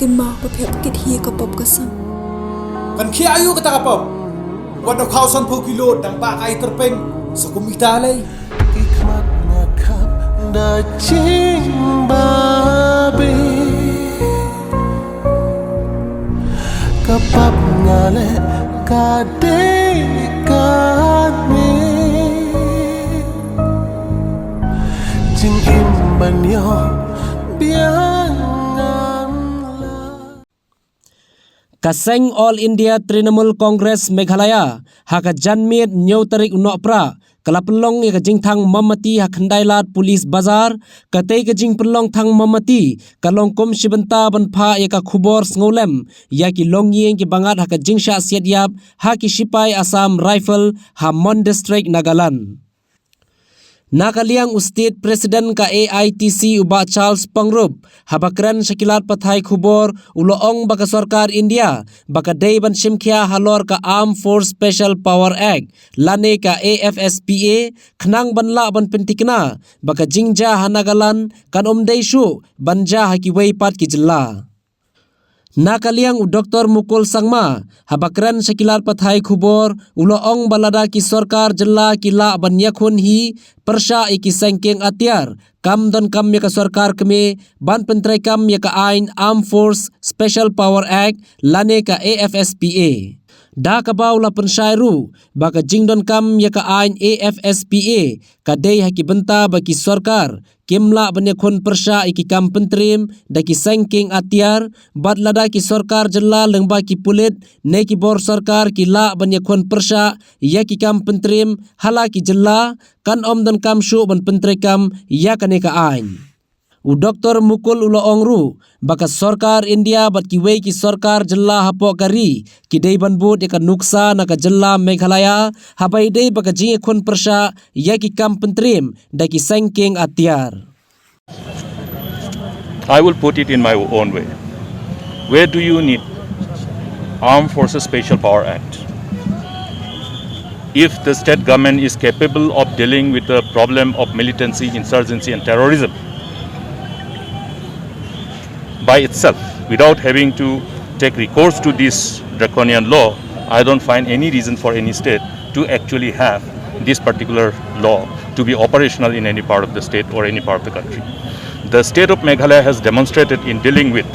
kin ma pa phep kit hi ka pop ka sam kan khi ayu ka ta pop wan no khau san phu kilo dang pa kai terpeng sa kumita lay ikmat na khap da ching babi kapap ngale ka de ka ni jing im ban yo biang Kaseng All India Trinamool Congress Meghalaya haka janmit nyaw tarik unokpra kalapelong ya kajing thang mamati hakhandailat Police Bazar katay kajing pelong thang mamati kalong kom shibanta banpha ya ka khubor ngolem ya ki longyeng ki bangat haka jingsha siadyap haki sipai Assam Rifle Hamon District Nagaland. Nakaliang State President ka AITC uba Charles Pangrup habakran sakilat pathai khubor uloong baka sarkar India baka dayban simkhya halor ka Armed Force Special Power Act lane ka AFSPA khnang banla ban pentikna baka jingja hanagalan kan omdei Shuh banja hakiway pat ki Jylla. Nakaliang Dr. Mukul Sangma habakran sakilar pathai khubor uloong balada ki sarkar Jylla ki la ban yakhun hi Pyrshah iki sengking atiar kam don kam ya ka sarkar keme ban Pyntrei kam ya ka ain Armed Force Special Power Act lane ka AFSPA da kabaw la pensyairu baka jingdon kam ya ka ain AFSPA kadai haki benta baki sarkar kimla banyakhun Pyrshah iki kam Pyntriem da ki sengking atiar bat lada ki sarkar Jylla lengba ki pulit ne ki bor sarkar ki la banyakhun Pyrshah ya ki kam Pyntriem hala ki Jylla kan om dan kam Shuh ban Pyntrei kam ya kane ka ain. Dr. Mukul uloong ru baka sarkar India bat kiwei ki sarkar Jylla hapo kari ki dei banbut ya ka nuksa na ka Jylla Meghalaya habai dei baka jinge khun Pyrshah ya ki kam Pyntriem da ki sengking atiar. I will put it in my own way. Where do you need Armed Forces Special Power Act? If the state government is capable of dealing with the problem of militancy, insurgency and terrorism by itself without having to take recourse to this draconian law, I don't find any reason for any state to actually have this particular law to be operational in any part of the state or any part of the country. The state of Meghalaya has demonstrated in dealing with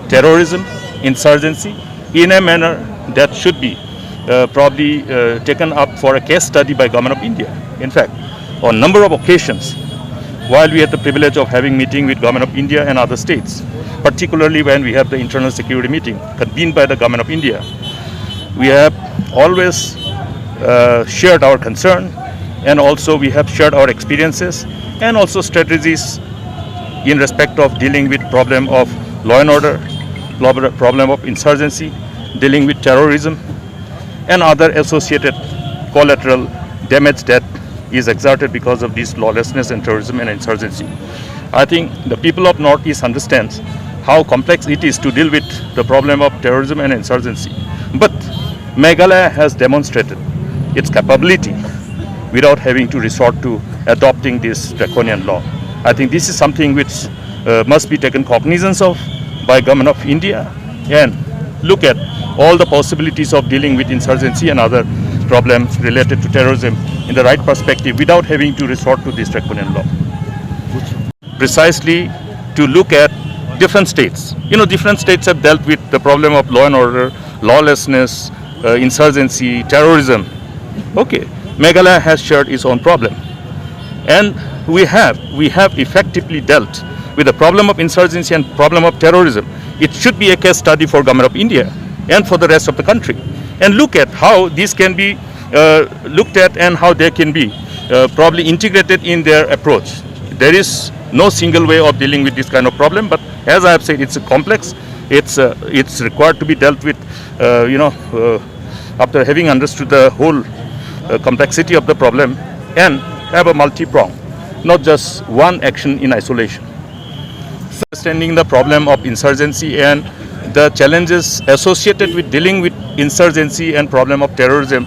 terrorism, insurgency in a manner that should be probably taken up for a case study by Government of India. In fact, on a number of occasions, while we had the privilege of having meeting with Government of India and other states, particularly when we have the internal security meeting convened by the Government of India, we have always shared our concern, and also we have shared our experiences and also strategies in respect of dealing with problem of law and order, problem of insurgency, dealing with terrorism and other associated collateral damage that is exerted because of this lawlessness and terrorism and insurgency. I think the people of Northeast understands how complex it is to deal with the problem of terrorism and insurgency. But Meghalaya has demonstrated its capability without having to resort to adopting this draconian law. I think this is something which must be taken cognizance of by Government of India and look at all the possibilities of dealing with insurgency and other problems related to terrorism in the right perspective without having to resort to this draconian law. Precisely to look at different states. You know, different states have dealt with the problem of law and order, lawlessness, insurgency, terrorism. Okay, Meghalaya has shared its own problem. And we have effectively dealt with the problem of insurgency and problem of terrorism. It should be a case study for Government of India and for the rest of the country. And look at how this can be looked at and how they can be probably integrated in their approach. There is no single way of dealing with this kind of problem, but as I have said, it's a complex. It's required to be dealt with, after having understood the whole complexity of the problem and have a multi-prong, not just one action in isolation. Understanding the problem of insurgency and the challenges associated with dealing with insurgency and problem of terrorism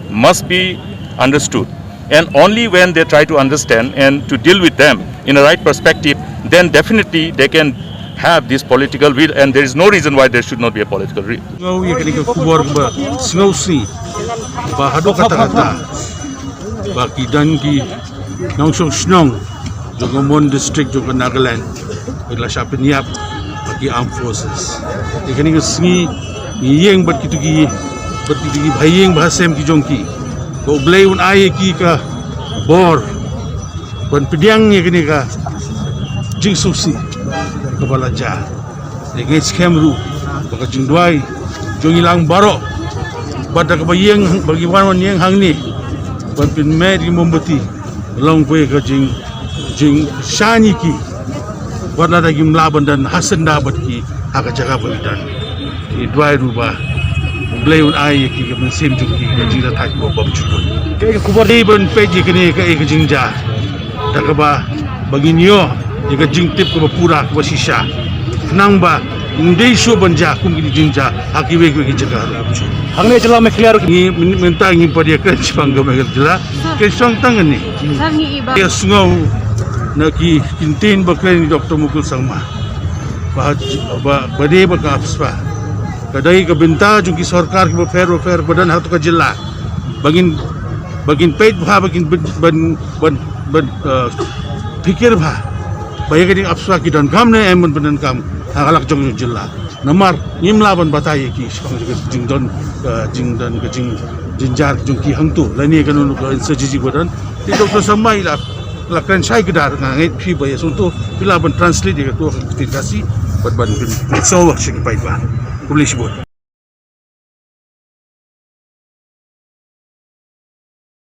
must be understood. And only when they try to understand and to deal with them in a right perspective, then definitely they can have this political will, and there is no reason why there should not be a political will. Ngau ye kini kubor ba snow si ba hado kata ba kidan ki nongsong snong jogo Mon district jogo Nagaland ila shapiniap bagi armed forces ye kini singi yeng bat kitugi bhayeng bahasem ki jongki ko blay un aye ki ka bor ban pidyang ye kini ka jing susi ka balaja ye ngai scam ru baka jingdwai jong ilang baro bada ka bayeng bagi wan yang hang ni ban pin med ki mombati long pe ka jing shani ki wala da gim laban dan hasan da bat ki aka jaga balidan ki dwai ruba blay un ai ki ka sim ju ki ka jira thak bo bam chu ke ku bor dei ban pe ji kini ka ek jingja da ka ba bagi nyo ye ka jing tip ka pura ka shisha nang ba indai sho banja kum ki jingja haki we ki jaga hangne jela me clear ni minta ngi padia ka chipang ga me jela ke song tang ni ya sungau na ki kintin ba klen Dr. Mukul Sangma ba bade ba ka Afspa kadai ka binta jung ki sarkar ki fair badan hat ka Jylla bagin peit bha bagin ban pikir bha baya ka ding Afspa ki dan kam ne emon badan kam halak jong Jylla namar nimla ban batai ki jingdon jinjar jung ki hangtu lani kan nu ka sajiji badan ti Dr. Sangma ila lakukan saya kedar ngai phi baya suntu bila ban translate dia tu kasih ban so work sih baik bah boleh sebut